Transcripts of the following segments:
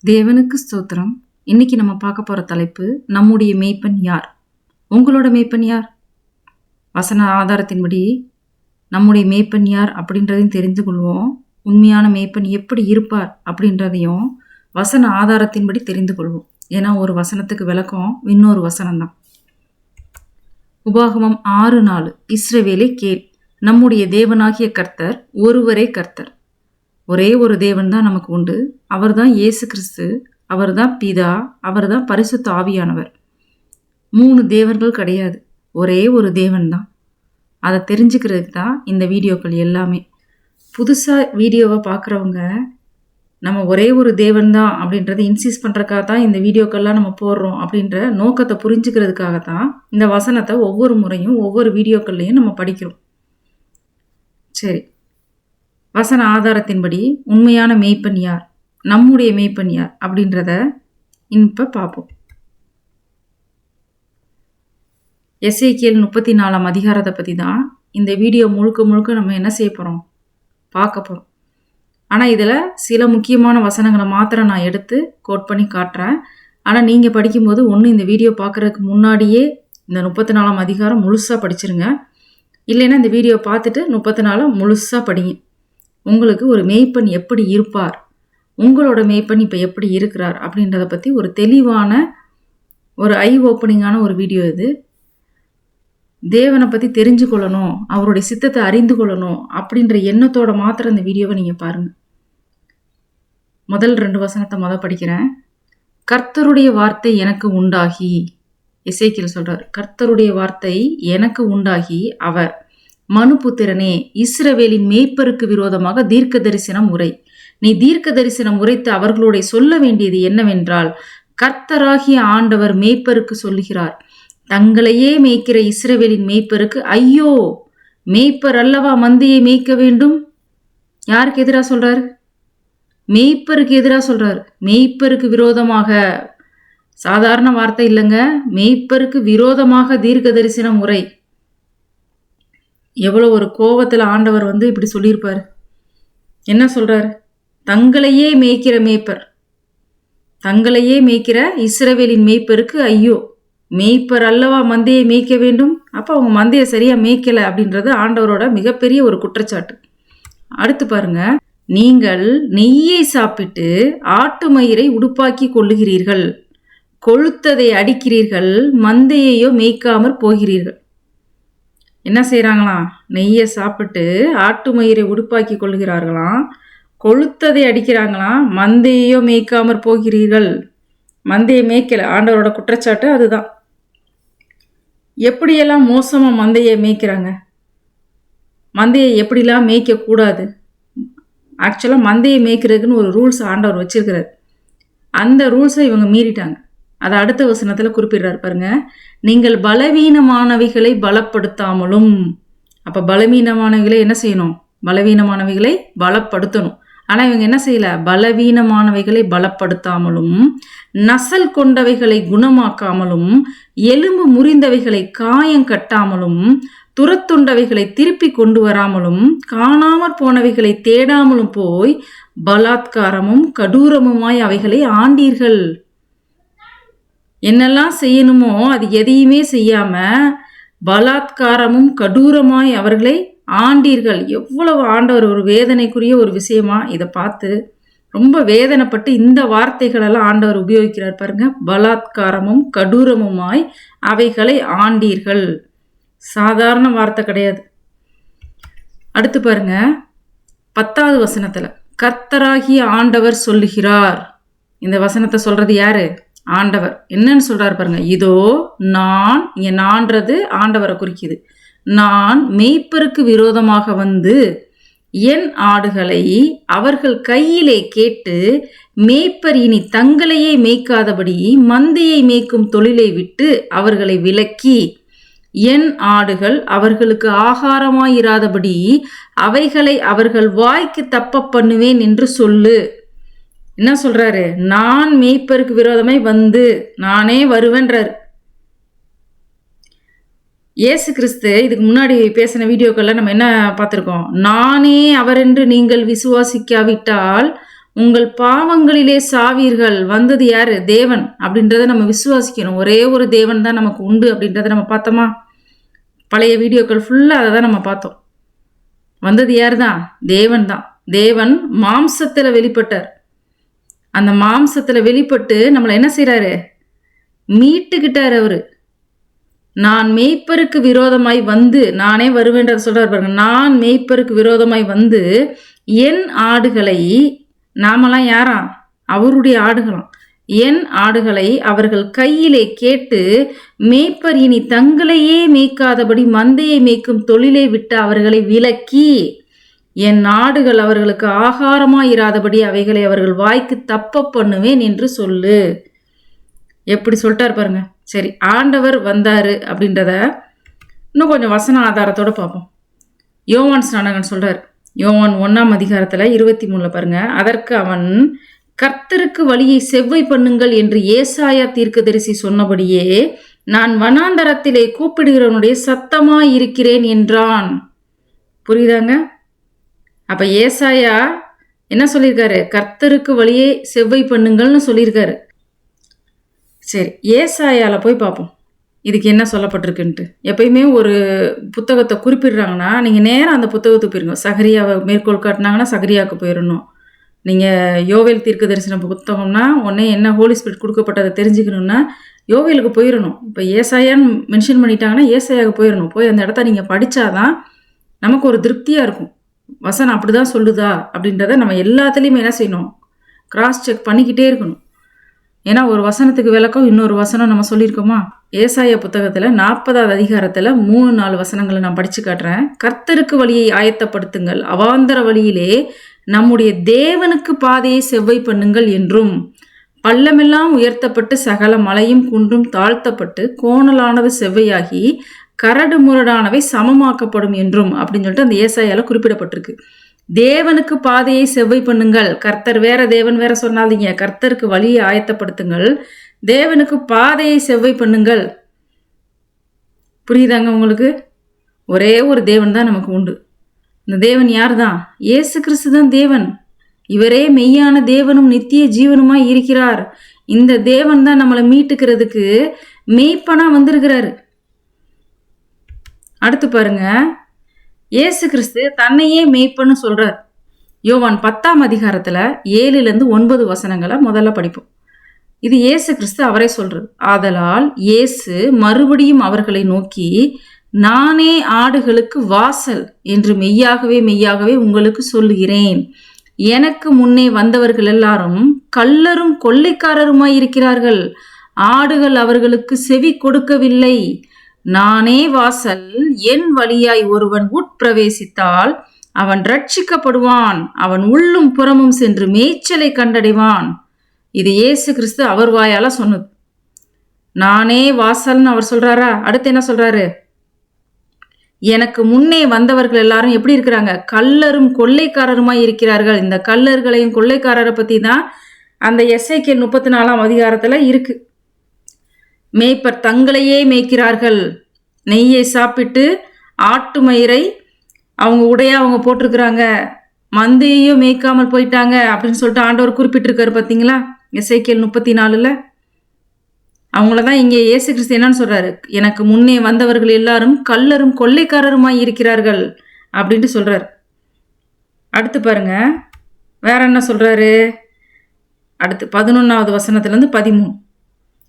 தேவனுக்கு ஸ்தோத்திரம். இன்னைக்கு நம்ம பார்க்க போற தலைப்பு, நம்முடைய மேய்ப்பன் யார்? உங்களோட மேய்ப்பன் யார்? வசன ஆதாரத்தின்படி நம்முடைய மேய்ப்பன் யார் அப்படின்றதையும் தெரிந்து கொள்வோம். உண்மையான மேய்ப்பன் எப்படி இருப்பார் அப்படின்றதையும் வசன ஆதாரத்தின்படி தெரிந்து கொள்வோம். ஏன்னா ஒரு வசனத்துக்கு விளக்கம் இன்னொரு வசனம் தான். உபாகமம் 6:4 இஸ்ரவேலே கேள், நம்முடைய தேவனாகிய கர்த்தர் ஒருவரே கர்த்தர். ஒரே ஒரு தேவன் தான் நமக்கு உண்டு. அவர் தான் இயேசு கிறிஸ்து, அவர் தான் பிதா, அவர் தான் பரிசுத்த ஆவியானவர். 3 தேவர்கள் கிடையாது, ஒரே ஒரு தேவன் தான். அதை தெரிஞ்சுக்கிறதுக்கு தான் இந்த வீடியோக்கள் எல்லாமே. புதுசாக வீடியோவை பார்க்குறவங்க நம்ம ஒரே ஒரு தேவன் தான் அப்படின்றத இன்சிஸ்ட் பண்ணுறதுக்காக தான் இந்த வீடியோக்கள்லாம் நம்ம போடுறோம் அப்படின்ற நோக்கத்தை புரிஞ்சுக்கிறதுக்காக தான் இந்த வசனத்தை ஒவ்வொரு முறையும் ஒவ்வொரு வீடியோக்கள்லையும் நம்ம படிக்கிறோம். சரி, வசன ஆதாரத்தின்படி உண்மையான மேய்ப்பன் யார், நம்முடைய மேய்ப்பன் யார் அப்படின்றத இப்போ பார்ப்போம். எசேக்கியேல் 34 அதிகாரத்தை பற்றி தான் இந்த வீடியோ முழுக்க நம்ம என்ன செய்ய போகிறோம், பார்க்க போகிறோம். ஆனால் இதில் சில முக்கியமான வசனங்களை மாத்திரம் நான் எடுத்து கோட் பண்ணி காட்டுறேன். ஆனால் நீங்கள் படிக்கும்போது இந்த வீடியோ பார்க்குறதுக்கு முன்னாடியே இந்த 34 அதிகாரம் முழுசாக படிச்சிருங்க. இல்லைன்னா இந்த வீடியோ பார்த்துட்டு 34 முழுசாக படிங்க. உங்களுக்கு ஒரு மேய்ப்பன் எப்படி இருப்பார், உங்களோட மேய்ப்பன் இப்போ எப்படி இருக்கிறார் அப்படின்றத பற்றி ஒரு தெளிவான ஒரு ஐ ஓப்பனிங்கான ஒரு வீடியோ இது. தேவனை பற்றி தெரிஞ்சு கொள்ளணும், அவருடைய சித்தத்தை அறிந்து கொள்ளணும் அப்படின்ற எண்ணத்தோட மாத்திரம் இந்த வீடியோவை நீங்கள் பாருங்கள். முதல் 2 வசனத்தை படிக்கிறேன். கர்த்தருடைய வார்த்தை எனக்கு உண்டாகி, எசேக்கியேல் சொல்றார், கர்த்தருடைய வார்த்தை எனக்கு உண்டாகி அவர், மனுபுத்திரனே, இஸ்ரவேலின் மேய்ப்பருக்கு விரோதமாக தீர்க்க தரிசனம் உரை. நீ தீர்க்க தரிசனம் உரைத்து அவர்களுடைய சொல்ல வேண்டியது என்னவென்றால், கர்த்தராகிய ஆண்டவர் மேய்ப்பருக்கு சொல்லுகிறார், தங்களையே மேய்க்கிற இஸ்ரவேலின் மேய்ப்பருக்கு ஐயோ, மேய்ப்பர் அல்லவா மந்தையை மேய்க்க வேண்டும். யாருக்கு எதிராக சொல்றாரு? மேய்ப்பருக்கு எதிராக சொல்றாரு. மேய்ப்பருக்கு விரோதமாக, சாதாரண வார்த்தை இல்லைங்க, மேய்ப்பருக்கு விரோதமாக தீர்க்க தரிசனம் உரை. எவ்வளோ ஒரு கோபத்தில் ஆண்டவர் இப்படி சொல்லியிருப்பார். என்ன சொல்றார்? தங்களையே மேய்க்கிற மேய்ப்பர், தங்களையே மேய்க்கிற இஸ்ரவேலின் மேய்ப்பருக்கு ஐயோ, மேய்ப்பர் அல்லவா மந்தையை மேய்க்க வேண்டும். அப்போ அவங்க மந்தையை சரியா மேய்க்கலை அப்படின்றது ஆண்டவரோட மிகப்பெரிய ஒரு குற்றச்சாட்டு. அடுத்து பாருங்க, நீங்கள் நெய்யை சாப்பிட்டு ஆட்டு மயிரை உடுப்பாக்கி கொள்ளுகிறீர்கள், கொழுத்ததை அடிக்கிறீர்கள், மந்தையையோ மேய்க்காமற் போகிறீர்கள். என்ன செய்கிறாங்களாம்? நெய்யை சாப்பிட்டு ஆட்டு மயிரை உடுப்பாக்கி கொள்கிறார்களாம், கொழுத்ததை அடிக்கிறாங்களாம், மந்தையையோ மேய்க்காமற் போகிறீர்கள். மந்தையை மேய்க்கலை, ஆண்டவரோட குற்றச்சாட்டு அதுதான். எப்படியெல்லாம் மோசமாக மந்தையை மேய்க்கிறாங்க, மந்தையை எப்படிலாம் மேய்க்கக்கூடாது. ஆக்சுவலாக மந்தையை மேய்க்கிறதுக்குன்னு ஒரு ரூல்ஸ் ஆண்டவர் வச்சிருக்கிறார். அந்த ரூல்ஸை இவங்க மீறிட்டாங்க. அதை அடுத்த வசனத்தில் குறிப்பிடுறாரு பாருங்க, நீங்கள் பலவீனமானவைகளை பலப்படுத்தாமலும். அப்போ பலவீனமானவைகளை என்ன செய்யணும்? பலவீனமானவைகளை பலப்படுத்தணும். ஆனால் இவங்க என்ன செய்யலை? பலவீனமானவைகளை பலப்படுத்தாமலும், நசல் கொண்டவைகளை குணமாக்காமலும், எலும்பு முறிந்தவைகளை காயம் கட்டாமலும், துரத்துண்டவைகளை திருப்பி கொண்டு வராமலும், காணாமற் போனவைகளை தேடாமலும் போய் பலாத்காரமும் கடூரமுமாய் அவைகளை ஆண்டீர்கள். என்னெல்லாம் செய்யணுமோ அது எதையுமே செய்யாம பலாத்காரமும் கடூரமாய் அவர்களை ஆண்டீர்கள். எவ்வளவு ஆண்டவர் ஒரு வேதனைக்குரிய ஒரு விஷயமா இதை பார்த்து ரொம்ப வேதனைப்பட்டு இந்த வார்த்தைகளெல்லாம் ஆண்டவர் உபயோகிக்கிறார் பாருங்க. பலாத்காரமும் கடூரமுமாய் அவைகளை ஆண்டீர்கள். சாதாரண வார்த்தை கிடையாது. அடுத்து பாருங்க, 10வது வசனத்துல கர்த்தராகிய ஆண்டவர் சொல்லுகிறார். இந்த வசனத்தை சொல்றது யாரு? ஆண்டவர். என்னன்னு சொல்றாரு பாருங்க, இதோ நான், இங்க நான்றது ஆண்டவரை குறிக்குது, நான் மேய்ப்பருக்கு விரோதமாக வந்து என் ஆடுகளை அவர்கள் கையிலே கேட்டு, மேய்ப்பர் இனி தங்களையே மேய்க்காதபடி மந்தையை மேய்க்கும் தொழிலை விட்டு அவர்களை விலக்கி, என் ஆடுகள் அவர்களுக்கு ஆகாரமாயிராதபடி அவைகளை அவர்கள் வாய்க்கு தப்ப பண்ணுவேன் என்று சொல்லு. என்ன சொல்றாரு? நான் மேய்ப்பருக்கு விரோதமாய் வந்து நானே வருவேன்றார். இயேசு கிறிஸ்து இதுக்கு முன்னாடி பேசின வீடியோக்கள்ல நம்ம என்ன பார்த்துருக்கோம்? நானே அவர் என்று நீங்கள் விசுவாசிக்காவிட்டால் உங்கள் பாவங்களிலே சாவீர்கள். வந்தது யாரு? தேவன் அப்படின்றத நம்ம விசுவாசிக்கணும். ஒரே ஒரு தேவன் தான் நமக்கு உண்டு அப்படின்றத நம்ம பார்த்தோமா? பழைய வீடியோக்கள் ஃபுல்லாக அதை தான் நம்ம பார்த்தோம். வந்தது யார் தான்? தேவன் தான். தேவன் மாம்சத்தில் வெளிப்பட்டார். அந்த மாம்சத்தில் வெளிப்பட்டு நம்மளை என்ன செய்கிறாரு? மீட்டுக்கிட்டார் அவரு. நான் மேய்ப்பருக்கு விரோதமாய் வந்து, நானே வருவேன்றத சொல்றாரு பாருங்க. நான் மேய்ப்பருக்கு விரோதமாய் வந்து என் ஆடுகளை, நாமெல்லாம் யாரா? அவருடைய ஆடுகளாம். என் ஆடுகளை அவர்கள் கையிலே கேட்டு, மேய்ப்பர் இனி தங்களையே மேய்க்காதபடி மந்தையை மேய்க்கும் தொழிலை விட்டு அவர்களை விலக்கி, என் ஆடுகள் அவர்களுக்கு ஆகாரமாயிராதபடி அவைகளை அவர்கள் வாய்க்கு தப்ப பண்ணுவேன் என்று சொல்லு. எப்படி சொல்லிட்டார் பாருங்க. சரி, ஆண்டவர் வந்தாரு அப்படின்றத இன்னும் கொஞ்சம் வசன ஆதாரத்தோட பார்ப்போம். யோவான் ஸ்நானகன் சொல்றார். யோவான் 1ஆம் அதிகாரத்தில் 23 பாருங்க. அதற்கு அவன், கர்த்தருக்கு வழியை செவ்வை பண்ணுங்கள் என்று ஏசாயா தீர்க்கதரிசி சொன்னபடியே நான் வனாந்தரத்திலே கூப்பிடுகிறவனுடைய சத்தமாய் இருக்கிறேன் என்றான். புரியுதாங்க? அப்ப ஏசாயா என்ன சொல்லியிருக்காரு? கர்த்தருக்கு வழியை செவ்வை பண்ணுங்கள்னு சொல்லியிருக்காரு. சரி, ஏசாயால போய் பார்ப்போம் இதுக்கு என்ன சொல்லப்பட்டிருக்குன்ட்டு. எப்பயுமே ஒரு புத்தகத்தை குறிப்பிடுறாங்கன்னா நீங்கள் நேராக அந்த புத்தகத்துக்கு போயிருங்க. சகரியாவை மேற்கோள் காட்டினாங்கன்னா சகரியாவுக்கு போயிடணும். நீங்கள் யோவேல் தீர்க்க தரிசன புத்தகம்னா உடனே என்ன ஹோலி ஸ்பிரிட் கொடுக்கப்பட்டதை தெரிஞ்சுக்கணுன்னா யோவேலுக்கு போயிடணும். இப்போ ஏசாயான்னு மென்ஷன் பண்ணிட்டாங்கன்னா ஏசாயாவுக்கு போயிடணும். போய் அந்த இடத்த நீங்கள் படித்தாதான் நமக்கு ஒரு திருப்தியாக இருக்கும். வசனம் அப்படி தான் சொல்லுதா அப்படின்றத நம்ம எல்லாத்துலேயுமே என்ன செய்யணும்? கிராஸ் செக் பண்ணிக்கிட்டே இருக்கணும். ஏன்னா ஒரு வசனத்துக்கு விளக்கம் இன்னொரு வசனம் நம்ம சொல்லியிருக்கோமா? ஏசாயா புத்தகத்தில் 40ஆவது அதிகாரத்தில் 3-4 வசனங்களை நான் படித்து காட்டுறேன். கர்த்தருக்கு வழியை ஆயத்தப்படுத்துங்கள், அவாந்தர வழியிலே நம்முடைய தேவனுக்கு பாதையை செவ்வை பண்ணுங்கள் என்றும், பள்ளமெல்லாம் உயர்த்தப்பட்டு சகல மலையும் குன்றும் தாழ்த்தப்பட்டு கோணலானது செவ்வையாகி கரடு முரடானவை சமமாக்கப்படும் என்றும் அப்படின்னு சொல்லிட்டு அந்த ஏசாயால குறிப்பிடப்பட்டிருக்கு. தேவனுக்கு பாதையை செவ்வை பண்ணுங்கள். கர்த்தர் வேற, தேவன் வேற சொன்னாதீங்க. கர்த்தருக்கு வழியை ஆயத்தப்படுத்துங்கள், தேவனுக்கு பாதையை செவ்வை பண்ணுங்கள். புரியுதாங்க உங்களுக்கு? ஒரே ஒரு தேவன் தான் நமக்கு உண்டு. இந்த தேவன் யார் தான்? இயேசு கிறிஸ்து தான் தேவன். இவரே மெய்யான தேவனும் நித்திய ஜீவனுமாய் இருக்கிறார். இந்த தேவன் தான் நம்மளை மீட்டுக்கிறதுக்கு மெய்ப்பனா வந்திருக்கிறாரு. அடுத்து பாருங்க, இயேசு கிறிஸ்து தன்னையே மெய்ப்பன்னு சொல்றார். யோவான் 10ஆம் அதிகாரத்தில் 7-9 வசனங்களை முதல்ல படிப்போம். இது இயேசு கிறிஸ்து அவரே சொல்றது. ஆதலால் இயேசு மறுபடியும் அவர்களை நோக்கி, நானே ஆடுகளுக்கு வாசல் என்று மெய்யாகவே மெய்யாகவே உங்களுக்கு சொல்லுகிறேன். எனக்கு முன்னே வந்தவர்கள் எல்லாரும் கள்ளரும் கொள்ளைக்காரருமாய் இருக்கிறார்கள். ஆடுகள் அவர்களுக்கு செவி கொடுக்கவில்லை. நானே வாசல். என் வழியாய் ஒருவன் உட்பிரவேசித்தால் அவன் ரட்சிக்கப்படுவான். அவன் உள்ளும் புறமும் சென்று மேய்ச்சலை கண்டடைவான். இது இயேசு கிறிஸ்து அவர் வாயால சொன்னது. நானே வாசல்னு அவர் சொல்றாரா? அடுத்து என்ன சொல்றாரு? எனக்கு முன்னே வந்தவர்கள் எல்லாரும் எப்படி இருக்கிறாங்க? கள்ளரும் கொள்ளைக்காரருமாய் இருக்கிறார்கள். இந்த கள்ளர்களையும் கொள்ளைக்காரரை பத்தி தான் அந்த எசேக்கியேல் 34ஆம் அதிகாரத்துல இருக்கு. மேய்ப்பர் தங்களையே மேய்க்கிறார்கள். நெய்யை சாப்பிட்டு ஆட்டு மயிரை அவங்க உடையா அவங்க போட்டிருக்கிறாங்க. மந்தையையும் மேய்க்காமல் போயிட்டாங்க அப்படின்னு சொல்லிட்டு ஆண்டவர் குறிப்பிட்டிருக்காரு. பார்த்தீங்களா? எசேக்கியேல் 34ல் அவங்கள தான் இங்கே இயேசு கிறிஸ்து என்னன்னு சொல்றாரு? எனக்கு முன்னே வந்தவர்கள் எல்லாரும் கள்ளரும் கொள்ளைக்காரருமாய் இருக்கிறார்கள் அப்படின்ட்டு சொல்றாரு. அடுத்து பாருங்க, வேற என்ன சொல்றாரு? அடுத்து 11ஆவது வசனத்திலேருந்து 13.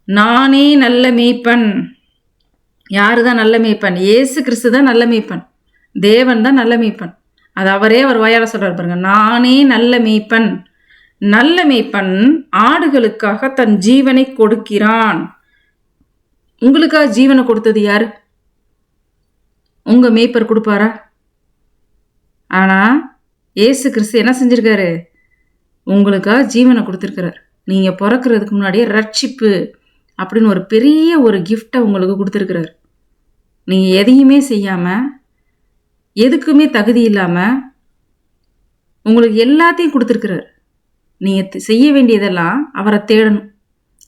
நானே நல்ல மேய்ப்பன். யாரு தான் நல்ல மேய்ப்பன்? இயேசு கிறிஸ்து தான் நல்ல மேய்ப்பன். தேவன் தான் நல்ல மேய்ப்பன். அது அவரே அவர் வாயால சொல்றாரு பாருங்க. நானே நல்ல மேய்ப்பன். நல்ல மேய்ப்பன் ஆடுகளுக்காக தன் ஜீவனை கொடுக்கிறான். உங்களுக்காக ஜீவனை கொடுத்தது யாரு? உங்க மேய்ப்பர் கொடுப்பாரா? ஆனா இயேசு கிறிஸ்து என்ன செஞ்சிருக்காரு? உங்களுக்காக ஜீவனை கொடுத்துருக்கிறார். நீங்க பிறக்கிறதுக்கு முன்னாடியே ரட்சிப்பு அப்படின்னு ஒரு பெரிய ஒரு கிஃப்டை உங்களுக்கு கொடுத்துருக்கிறார். நீங்க எதையுமே செய்யாம, எதுக்குமே தகுதி இல்லாம உங்களுக்கு எல்லாத்தையும் கொடுத்துருக்கிறார். நீங்க செய்ய வேண்டியதெல்லாம் அவரை தேடணும்,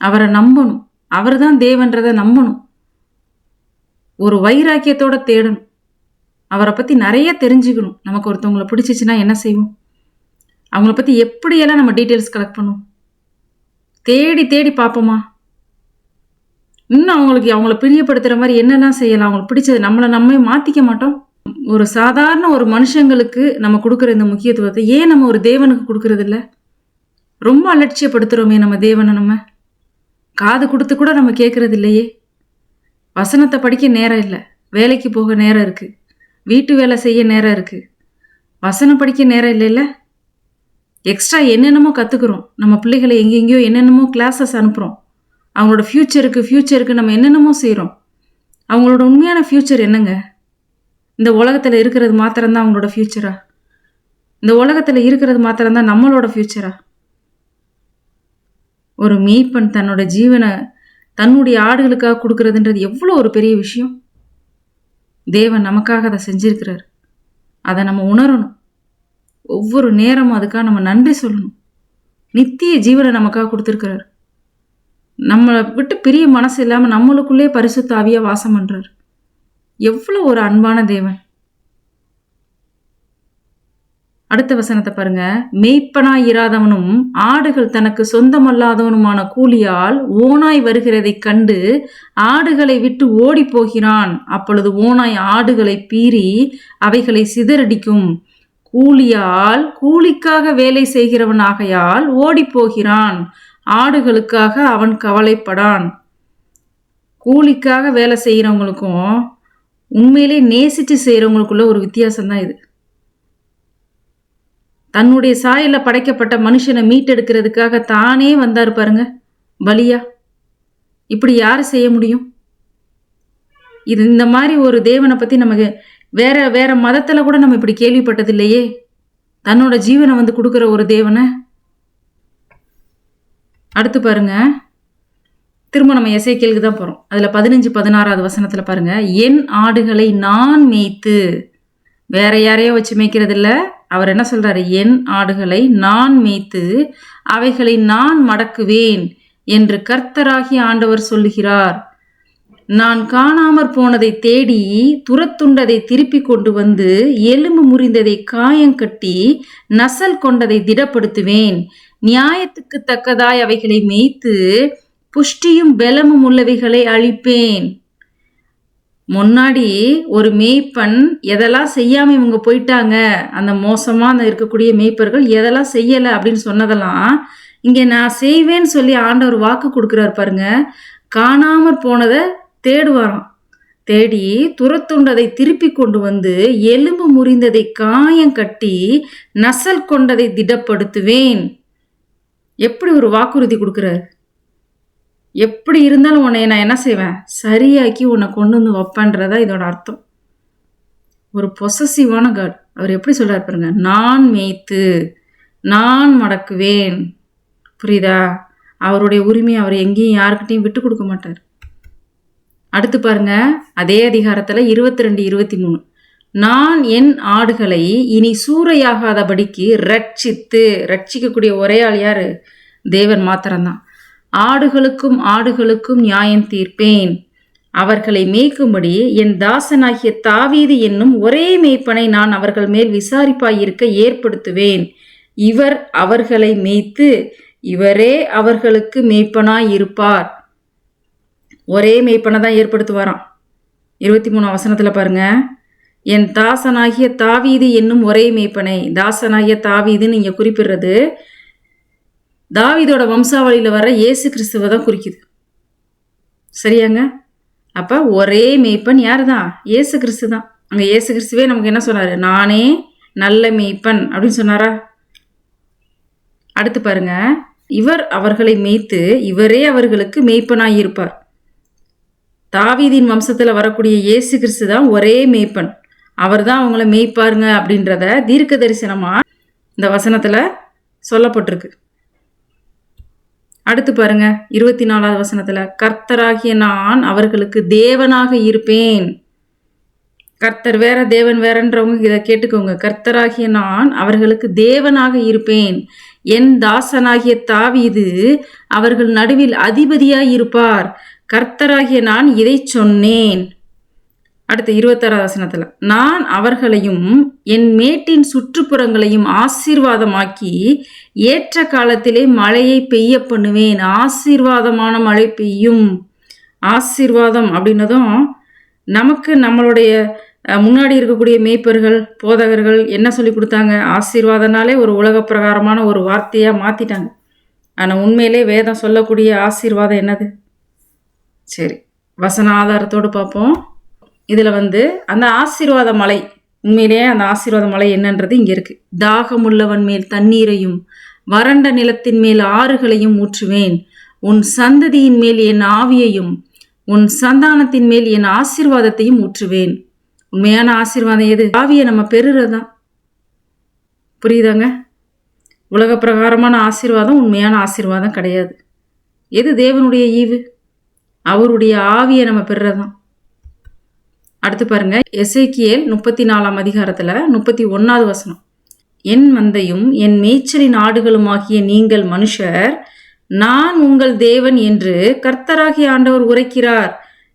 அவரை நம்பணும், அவர் தான் தேவன்றதை நம்பணும், ஒரு வைராக்கியத்தோட தேடணும், அவரை பத்தி நிறைய தெரிஞ்சுக்கணும். நமக்கு ஒருத்தவங்களை பிடிச்சிச்சுன்னா என்ன செய்வோம்? அவங்கள பற்றி எப்படியெல்லாம் நம்ம டீட்டெயில்ஸ் கலெக்ட் பண்ணுவோம்? தேடி தேடி பார்ப்போமா? இன்னும் அவங்கள பிரியப்படுத்துகிற மாதிரி என்னெல்லாம் செய்யலாம்? அவங்களுக்கு பிடிச்சது நம்மளே மாற்றிக்க மாட்டோம். ஒரு சாதாரண ஒரு மனுஷங்களுக்கு நம்ம கொடுக்குற இந்த முக்கியத்துவத்தை ஏன் நம்ம ஒரு தேவனுக்கு கொடுக்கறது இல்லை? ரொம்ப அலட்சியப்படுத்துகிறோமே நம்ம தேவனை. நம்ம காது கொடுத்து கூட நம்ம கேட்கறது இல்லையே. வசனத்தை படிக்க நேரம் இல்லை, வேலைக்கு போக நேரம் இருக்குது, வீட்டு வேலை செய்ய நேரம் இருக்குது, வசனம் படிக்க நேரம் இல்லைல்ல. எக்ஸ்ட்ரா என்னென்னமோ கற்றுக்குறோம். நம்ம பிள்ளைகளை எங்கெங்கேயோ என்னென்னமோ கிளாஸஸ் அனுப்புகிறோம். அவங்களோட ஃப்யூச்சருக்கு நம்ம என்னென்னமோ செய்கிறோம். அவங்களோட உண்மையான ஃப்யூச்சர் என்னங்க? இந்த உலகத்தில் இருக்கிறது மாத்திரம்தான் அவங்களோட ஃப்யூச்சரா? இந்த உலகத்தில் இருக்கிறது மாத்திரம்தான் நம்மளோட ஃப்யூச்சரா? ஒரு மேய்ப்பன் தன்னோட ஜீவனை தன்னுடைய ஆடுகளுக்காக கொடுக்கறதுன்றது எவ்வளோ ஒரு பெரிய விஷயம். தேவன் நமக்காக அதை செஞ்சிருக்கிறார். அதை நம்ம உணரணும். ஒவ்வொரு நேரமும் அதுக்காக நம்ம நன்றி சொல்லணும். நித்திய ஜீவனை நமக்காக கொடுத்துருக்கிறார். நம்மளை விட்டு பிரிய மனசு இல்லாமல் நம்மளுக்குள்ளே பரிசுத்த ஆவியா வாசம் பண்றார். எவ்வளோ ஒரு அன்பான தேவன். அடுத்த வசனத்தை பாருங்க. மேய்ப்பனாய் இராதவனும் ஆடுகள் தனக்கு சொந்தமல்லாதவனுமான கூலியால் ஓனாய் வருகிறதை கண்டு ஆடுகளை விட்டு ஓடி போகிறான். அப்பொழுது ஓனாய் ஆடுகளை பீறி அவைகளை சிதறடிக்கும். கூலியால் கூலிக்காக வேலை செய்கிறவன் ஆகையால் ஓடி போகிறான். ஆடுகளுக்காக அவன் கவலைப்படான். கூலிக்காக வேலை செய்கிறவங்களுக்கும் உண்மையிலே நேசித்து செய்கிறவங்களுக்குள்ள ஒரு வித்தியாசம்தான் இது. தன்னுடைய சாயல படைக்கப்பட்ட மனுஷனை மீட்டெடுக்கிறதுக்காக தானே வந்தார் பாருங்க, பலியா. இப்படி யாரு செய்ய முடியும்? இது இந்த மாதிரி ஒரு தேவனை பத்தி நமக்கு வேற மதத்துல கூட நம்ம இப்படி கேள்விப்பட்டது இல்லையே. தன்னோட ஜீவனை கொடுக்குற ஒரு தேவனை. அடுத்து பாருங்க, திரும்ப நம்ம எசேக்கியேலுக்கு தான் போறோம். அதுல 15-16 வசனத்துல பாருங்க. என் ஆடுகளை நான் மேய்த்து, வேற யாரையோ வச்சு மேய்க்கிறது இல்ல. அவர் என்ன சொல்றாரு? என் ஆடுகளை நான் மேய்த்து அவைகளை நான் மடக்குவேன் என்று கர்த்தராகிய ஆண்டவர் சொல்லுகிறார். நான் காணாமற் போனதை தேடி துரத்துண்டதை திருப்பி கொண்டு வந்து எலும்பு முறிந்ததை காயங்கட்டி நசல் கொண்டதை திடப்படுத்துவேன். நியாயத்துக்கு தக்கதாய் அவைகளை மேய்த்து புஷ்டியும் பலமும் உள்ளவைகளை அழிப்பேன். முன்னாடி ஒரு மேய்ப்பன் எதெல்லாம் செய்யாம இவங்க போயிட்டாங்க, அந்த மோசமா இருக்கக்கூடிய மேய்ப்பர்கள் எதெல்லாம் செய்யலை அப்படின்னு சொன்னதெல்லாம் இங்க நான் செய்வேன்னு சொல்லி ஆண்டவர் வாக்கு கொடுக்குறாரு பாருங்க. காணாமற் போனதை தேடுவாராம். தேடி துரத்துண்டதை திருப்பி கொண்டு வந்து எலும்பு முறிந்ததை காயம் கட்டி நசல் கொண்டதை திடப்படுத்துவேன். எப்படி ஒரு வாக்குறுதி கொடுக்குறாரு? எப்படி இருந்தாலும் உன்னை நான் என்ன செய்வேன்? சரியாக்கி உன்னை கொண்டு வந்து வைப்பேன்றதா இதோட அர்த்தம். ஒரு பொசசிவான காட். அவர் எப்படி சொல்றாரு பாருங்க. நான் மேய்த்து நான் மடக்குவேன். புரியுதா? அவருடைய உரிமையை அவர் எங்கேயும் யாருக்கிட்டையும் விட்டு கொடுக்க மாட்டார். அடுத்து பாருங்க, அதே அதிகாரத்துல 22-23. நான் என் ஆடுகளை இனி சூறையாகாதபடிக்கு ரட்சிக்கக்கூடிய ஒரே ஆள் யாரு? தேவன் மாத்திரம்தான். ஆடுகளுக்கும் நியாயம் தீர்ப்பேன். அவர்களை மேய்க்கும்படி என் தாசனாகிய தாவீது என்னும் ஒரே மேய்ப்பனை நான் அவர்கள் மேல் விசாரிப்பாயிருக்க ஏற்படுத்துவேன். இவர் அவர்களை மேய்த்து இவரே அவர்களுக்கு மேய்ப்பனாய் இருப்பார். ஒரே மேய்ப்பனை தான் ஏற்படுத்துவாராம். 23 வசனத்துல பாருங்க. என் தாசனாகிய தாவீது என்னும் ஒரே மேய்ப்பனை. தாசனாகிய தாவீதுன்னு இங்க குறிப்பிடுறது தாவீதோட வம்சாவளியில் வர இயேசு கிறிஸ்துவை தான் குறிக்குது. சரியாங்க? அப்ப ஒரே மேய்ப்பன் யாரு தான்? இயேசு கிறிஸ்து தான். அங்க இயேசு கிறிஸ்துவே நமக்கு என்ன சொன்னாரு? நானே நல்ல மேய்ப்பன் அப்படின்னு சொன்னாரா? அடுத்து பாருங்க. இவர் அவர்களை மேய்த்து இவரே அவர்களுக்கு மேய்ப்பனாய் இருப்பார். தாவீதின் வம்சத்துல வரக்கூடிய இயேசு கிறிஸ்து தான் ஒரே மேய்ப்பன். அவர் தான் அவங்கள மேய்ப்பாருங்க அப்படின்றத தீர்க்க தரிசனமா இந்த வசனத்துல சொல்லப்பட்டிருக்கு. அடுத்து பாருங்க 24 வசனத்துல. கர்த்தராகிய நான் அவர்களுக்கு தேவனாக இருப்பேன். கர்த்தர் வேற தேவன் வேறன்றவங்க இதை கேட்டுக்கோங்க. கர்த்தராகிய நான் அவர்களுக்கு தேவனாக இருப்பேன். என் தாசனாகிய தாவீது அவர்கள் நடுவில் அதிபதியாய் இருப்பார். கர்த்தராகிய நான் இதை சொன்னேன். அடுத்து 26வது வசனத்துல, நான் அவர்களையும் என் மேட்டின் சுற்றுப்புறங்களையும் ஆசீர்வாதமாக்கி ஏற்ற காலத்திலே மழையை பெய்ய பண்ணுவேன். ஆசீர்வாதமான மழை பெய்யும். ஆசீர்வாதம் அப்படின்னதும் நமக்கு நம்மளுடைய முன்னாடி இருக்கக்கூடிய மேய்ப்பர்கள், போதகர்கள் என்ன சொல்லி கொடுத்தாங்க? ஆசீர்வாதனாலே ஒரு உலக பிரகாரமான ஒரு வார்த்தையா மாத்திட்டாங்க. ஆனா உண்மையிலே வேதம் சொல்லக்கூடிய ஆசீர்வாதம் என்னது? சரி, வசன ஆதாரத்தோடு பார்ப்போம். இதுல அந்த ஆசீர்வாத மலை, உண்மையிலேயே அந்த ஆசீர்வாத மலை என்னன்றது இங்க இருக்கு. தாகமுள்ளவன் மேல் தண்ணீரையும் வறண்ட நிலத்தின் மேல் ஆறுகளையும் ஊற்றுவேன். உன் சந்ததியின் மேல் என் ஆவியையும் உன் சந்தானத்தின் மேல் என் ஆசீர்வாதத்தையும் ஊற்றுவேன். உண்மையான ஆசீர்வாதம் எது? ஆவியை நம்ம பெறுறதுதான். புரியுதாங்க? உலக பிரகாரமான ஆசீர்வாதம் உண்மையான ஆசீர்வாதம் கிடையாது. எது தேவனுடைய ஈவு? அவருடைய ஆவியை நம்ம பெறுறதுதான். அடுத்து பாருங்க, எசேக்கியேல் 34ஆம் அதிகாரத்துல 31வது வசனம். என் மந்தையும் என் மேய்ச்சலின் ஆடுகளுமாகிய நீங்கள் மனுஷர், நான் உங்கள் தேவன் என்று கர்த்தராகிய ஆண்டவர் உரைக்கிறார்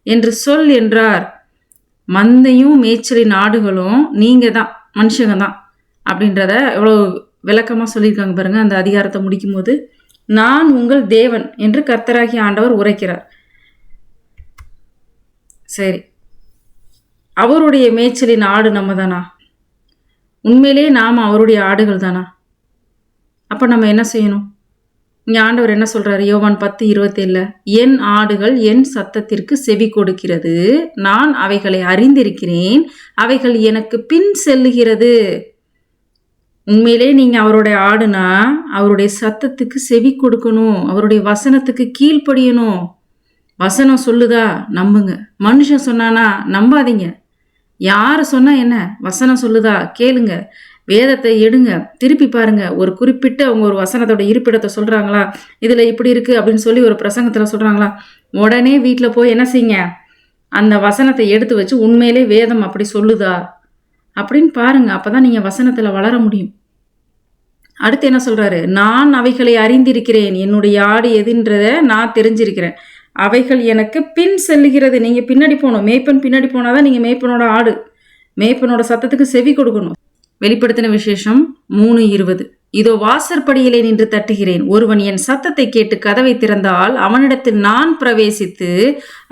என்று சொல் என்றார். மந்தையும் மேய்ச்சலின் ஆடுகளும் நீங்க தான், மனுஷங்க தான் அப்படின்றத எவ்வளோ விளக்கமா சொல்லியிருக்காங்க பாருங்க. அந்த அதிகாரத்தை முடிக்கும் போது, நான் உங்கள் தேவன் என்று கர்த்தராகிய ஆண்டவர் உரைக்கிறார். சரி, அவருடைய மேய்ச்சலின் ஆடு நம்ம தானா? உண்மையிலே நாம் அவருடைய ஆடுகள் தானா? அப்ப நம்ம என்ன செய்யணும்? இங்க ஆண்டவர் என்ன சொல்றாரு? யோவான் 10:27, என் ஆடுகள் என் சத்தத்திற்கு செவி கொடுக்கிறது, நான் அவைகளை அறிந்திருக்கிறேன், அவைகள் எனக்கு பின் செல்லுகிறது. உண்மையிலே நீங்க அவருடைய ஆடுனா அவருடைய சத்தத்துக்கு செவி கொடுக்கணும், அவருடைய வசனத்துக்கு கீழ்ப்படியணும். வசனம் சொல்லுதா? நம்புங்க. மனுஷன் சொன்னானா நம்பாதீங்க. யாரு சொன்னா என்ன? வசனம் சொல்லுதா கேளுங்க. வேதத்தை எடுங்க, திருப்பி பாருங்க. ஒரு குறிப்பிட்ட அவங்க ஒரு வசனத்தோட இருப்பிடத்தை சொல்றாங்களா, இதுல இப்படி இருக்கு அப்படின்னு சொல்லி ஒரு பிரசங்கத்துல சொல்றாங்களா, உடனே வீட்டுல போய் என்ன செய்யுங்க, அந்த வசனத்தை எடுத்து வச்சு உண்மையிலே வேதம் அப்படி சொல்லுதா அப்படின்னு பாருங்க. அப்பதான் நீங்க வசனத்துல வளர முடியும். அடுத்து என்ன சொல்றாரு? நான் அவைகளை அறிந்திருக்கிறேன், என்னுடைய ஆடு எதுன்றத நான் தெரிஞ்சிருக்கிறேன், அவைகள் எனக்கு பின் செல்லுகிறது. நீங்க பின்னாடி போகணும். மேய்ப்பன் பின்னாடி போனாதான் நீங்க மேய்ப்பனோட ஆடு. மேய்ப்பனோட சத்தத்துக்கு செவி கொடுக்கணும். வெளிப்படுத்தின விசேஷம் 3:20, இதோ வாசற்படியிலே நின்று தட்டுகிறேன், ஒருவன் என் சத்தத்தை கேட்டு கதவை திறந்தால் அவனிடத்தில் நான் பிரவேசித்து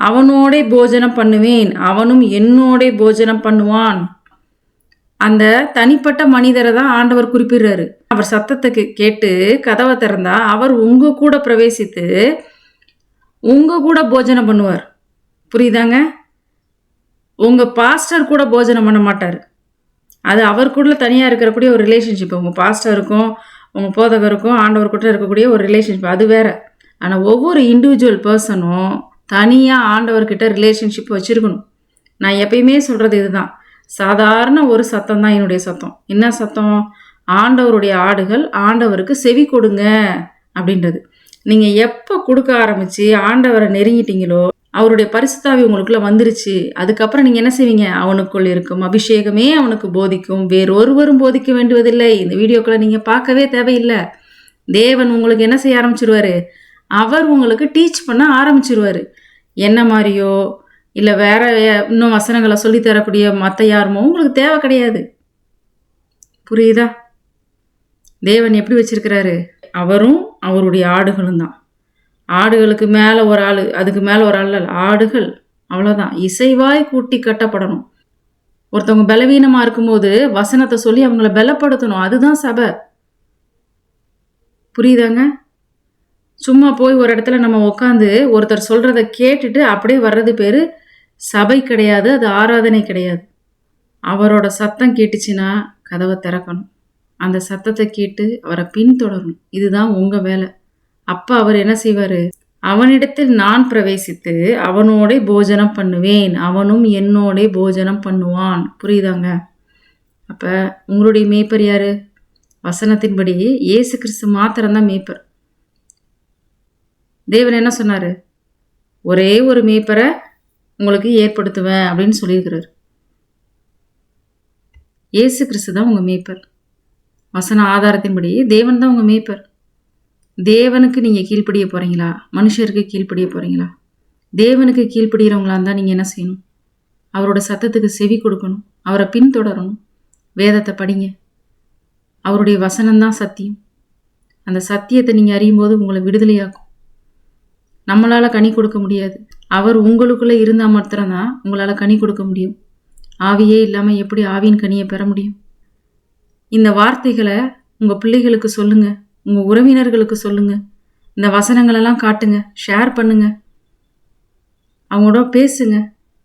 அவனோடே போஜனம் பண்ணுவேன், அவனும் என்னோடே போஜனம் பண்ணுவான். அந்த தனிப்பட்ட மனிதரை தான் ஆண்டவர் குறிப்பிடுறாரு. அவர் சத்தத்துக்கு கேட்டு கதவை திறந்தா அவர் உங்க கூட பிரவேசித்து உங்க கூட போஜனம் பண்ணுவார். புரியுதாங்க? உங்க பாஸ்டர் கூட போஜனம் பண்ண மாட்டார். அது அவருக்குள்ள தனியாக இருக்கக்கூடிய ஒரு ரிலேஷன்ஷிப். உங்கள் பாஸ்டருக்கும் உங்கள் போதகருக்கும் ஆண்டவர் கூட இருக்கக்கூடிய ஒரு ரிலேஷன்ஷிப், அது வேற. ஆனால் ஒவ்வொரு இண்டிவிஜுவல் பர்சனும் தனியாக ஆண்டவர்கிட்ட ரிலேஷன்ஷிப் வச்சுருக்கணும். நான் எப்பயுமே சொல்கிறது இதுதான். சாதாரண ஒரு சத்தம் தான் என்னுடைய சத்தம். என்ன சத்தம்? ஆண்டவருடைய ஆடுகள் ஆண்டவருக்கு செவி கொடுங்க அப்படின்றது. நீங்கள் எப்போ கொடுக்க ஆரம்பித்து ஆண்டவரை நெருங்கிட்டீங்களோ அவருடைய பரிசுத்தாவி உங்களுக்குள்ள வந்துருச்சு. அதுக்கப்புறம் நீங்கள் என்ன செய்வீங்க? அவனுக்குள் இருக்கும் அபிஷேகமே அவனுக்கு போதிக்கும், வேறொருவரும் போதிக்க வேண்டுவதில்லை. இந்த வீடியோக்களை நீங்கள் பார்க்கவே தேவையில்லை. தேவன் உங்களுக்கு என்ன செய்ய ஆரம்பிச்சிருவாரு? அவர் உங்களுக்கு டீச் பண்ண ஆரம்பிச்சிருவாரு. என்ன மாதிரியோ இல்லை வேற இன்னும் வசனங்களை சொல்லித்தரக்கூடிய மற்ற யாருமோ உங்களுக்கு தேவை கிடையாது. புரியுதா? தேவன் எப்படி வச்சிருக்கிறாரு? அவரும் அவருடைய ஆடுகளும் தான். ஆடுகளுக்கு மேலே ஒரு ஆள், அதுக்கு மேலே ஒரு ஆள், ஆடுகள் அவ்வளோதான். இசைவாய் கூட்டி கட்டப்படணும். ஒருத்தவங்க பலவீனமாக இருக்கும்போது வசனத்தை சொல்லி அவங்கள பலப்படுத்தணும். அதுதான் சபை. புரியுதாங்க? சும்மா போய் ஒரு இடத்துல நம்ம உட்காந்து ஒருத்தர் சொல்கிறத கேட்டுட்டு அப்படியே வர்றது பேர் சபை கிடையாது, அது ஆராதனை கிடையாது. அவரோட சத்தம் கேட்டுச்சுன்னா கதவை திறக்கணும், அந்த சத்தத்தை கேட்டு அவரை பின்தொடரணும். இதுதான் உங்கள் வேலை. அப்போ அவர் என்ன செய்வார்? அவனிடத்தில் நான் பிரவேசித்து அவனோட போஜனம் பண்ணுவேன், அவனும் என்னோட போஜனம் பண்ணுவான். புரியுதாங்க? அப்போ உங்களுடைய மேய்ப்பர் யாரு? வசனத்தின்படி இயேசு கிறிஸ்து மாத்திரம்தான் மேய்ப்பர். தேவன் என்ன சொன்னார்? ஒரே ஒரு மேய்ப்பரை உங்களுக்கு ஏற்படுத்துவேன் அப்படின்னு சொல்லியிருக்கிறார். இயேசு கிறிஸ்து தான் உங்கள் மேய்ப்பர். வசன ஆதாரத்தின்படி தேவன் தான் உங்கள் மேய்ப்பர். தேவனுக்கு நீங்கள் கீழ்ப்படிய போகிறீங்களா? மனுஷருக்கு கீழ்ப்படிய போகிறீங்களா? தேவனுக்கு கீழ்ப்படுகிறவங்களா இருந்தால் நீங்கள் என்ன செய்யணும்? அவரோட சத்தத்துக்கு செவி கொடுக்கணும். அவரை பின்தொடரணும். வேதத்தை படிங்க. அவருடைய வசனம்தான் சத்தியம். அந்த சத்தியத்தை நீங்கள் அறியும் போது உங்களை விடுதலையாக்கும். நம்மளால் கனி கொடுக்க முடியாது. அவர் உங்களுக்குள்ளே இருந்தால் மாத்திரம்தான் உங்களால் கனி கொடுக்க முடியும். ஆவியே இல்லாமல் எப்படி ஆவியின் கனியை பெற முடியும்? இந்த வார்த்தைகளை உங்கள் பிள்ளைகளுக்கு சொல்லுங்கள், உங்கள் உறவினர்களுக்கு சொல்லுங்கள். இந்த வசனங்களெல்லாம் காட்டுங்க, ஷேர் பண்ணுங்க, அவங்களோட பேசுங்க.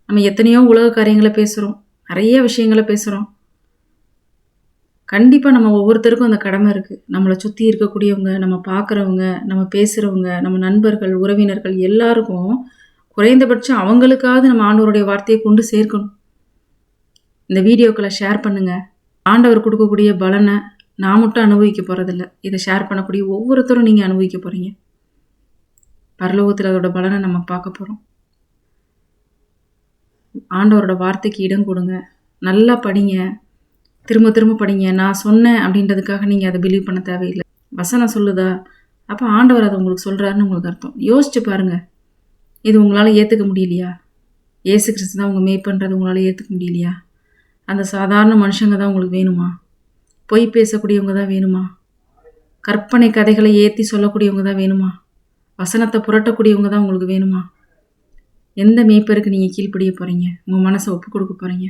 நம்ம எத்தனையோ உலக காரியங்களை பேசுகிறோம், நிறைய விஷயங்களை பேசுகிறோம். கண்டிப்பாக நம்ம ஒவ்வொருத்தருக்கும் அந்த கடமை இருக்குது. நம்மளை சுற்றி இருக்கக்கூடியவங்க, நம்ம பார்க்குறவங்க, நம்ம பேசுகிறவங்க, நம்ம நண்பர்கள், உறவினர்கள் எல்லாருக்கும் குறைந்தபட்சம் அவங்களுக்காவது நம்ம ஆண்டவருடைய வார்த்தையை கொண்டு சேர்க்கணும். இந்த வீடியோக்களை ஷேர் பண்ணுங்கள். ஆண்டவர் கொடுக்கக்கூடிய பலனை நான் மட்டும் அனுபவிக்க போகிறதில்ல. இதை ஷேர் பண்ணக்கூடிய ஒவ்வொருத்தரும் நீங்கள் அனுபவிக்க போகிறீங்க. பரலோகத்தில் அதோட பலனை நம்ம பார்க்க போகிறோம். ஆண்டவரோட வார்த்தைக்கு இடம் கொடுங்க. நல்லா படிங்க, திரும்ப திரும்ப படிங்க. நான் சொன்னேன் அப்படின்றதுக்காக நீங்கள் அதை பிலீவ் பண்ண தேவையில்லை. வசனம் சொல்லுதா, அப்போ ஆண்டவர் அதை உங்களுக்கு சொல்கிறாருன்னு உங்களுக்கு அர்த்தம். யோசிச்சு பாருங்கள். இது உங்களால் ஏற்றுக்க முடியலையா? இயேசு கிறிஸ்து தான் உங்கள் மேய்ப்பன்றது உங்களால் ஏற்றுக்க முடியலையா? அந்த சாதாரண மனுஷங்க தான் உங்களுக்கு வேணுமா? பொய் பேசக்கூடியவங்க தான் வேணுமா? கற்பனை கதைகளை ஏற்றி சொல்லக்கூடியவங்க தான் வேணுமா? வசனத்தை புரட்டக்கூடியவங்க தான் உங்களுக்கு வேணுமா? எந்த மேய்ப்பருக்கு நீங்கள் கீழ்ப்படிய போகிறீங்க? உங்கள் மனசை ஒப்பு கொடுக்க போகிறீங்க?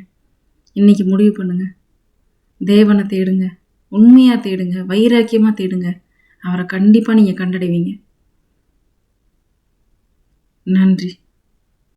இன்றைக்கி முடிவு பண்ணுங்கள். தேவனை தேடுங்க, உண்மையாக தேடுங்க, வைராக்கியமாக தேடுங்க. அவரை கண்டிப்பாக நீங்கள் கண்டடைவீங்க. நன்றி.